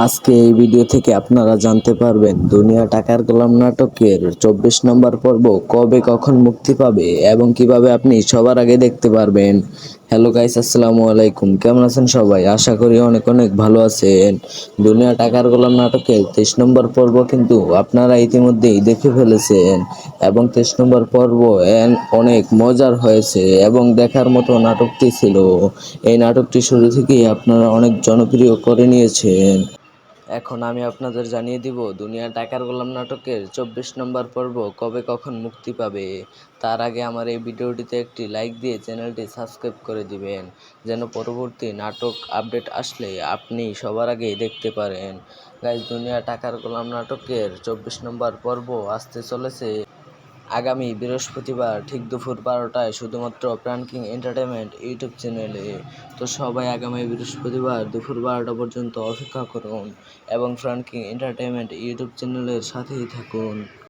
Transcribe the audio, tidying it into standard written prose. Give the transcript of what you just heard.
আজকে এই ভিডিও থেকে আপনারা জানতে পারবেন দুনিয়া টাকার গোলাম নাটকের 24 নম্বর পর্ব কবে কখন মুক্তি পাবে এবং কিভাবে আপনি সবার আগে দেখতে পারবেন। হ্যালো গাইস, আসসালামু আলাইকুম। কেমন আছেন সবাই? আশা করি অনেক অনেক ভালো আছেন। দুনিয়া টাকার গোলাম নাটকের 23 নম্বর পর্ব কিন্তু আপনারা ইতিমধ্যেই দেখে ফেলেছেন এবং 23 নম্বর পর্ব অনেক মজার হয়েছে এবং দেখার মতো নাটকটি ছিল। এই নাটকটি শুরু থেকেই আপনারা অনেক জনপ্রিয় করে নিয়েছেন। এখন আমি আপনাদের জানিয়ে দিব দুনিয়া টাকার গোলাম নাটকের 24 নম্বর পর্ব কবে কখন মুক্তি পাবে। তার আগে আমার এই ভিডিওটিতে একটি লাইক দিয়ে চ্যানেলটি সাবস্ক্রাইব করে দিবেন, যেন পরবর্তী নাটক আপডেট আসলে আপনি সবার আগে দেখতে পারেন। গাইস, দুনিয়া টাকার গোলাম নাটকের 24 নম্বর পর্ব আসতে চলেছে আগামী বৃহস্পতিবার ঠিক দুপুর 12টায় শুধুমাত্র প্রাণ কিং এন্টারটেইনমেন্ট ইউটিউব চ্যানেলে। তো সবাই আগামী বৃহস্পতিবার দুপুর 12টা পর্যন্ত অপেক্ষা করুন এবং প্রাণ কিং এন্টারটেইনমেন্ট ইউটিউব চ্যানেলের সাথেই থাকুন।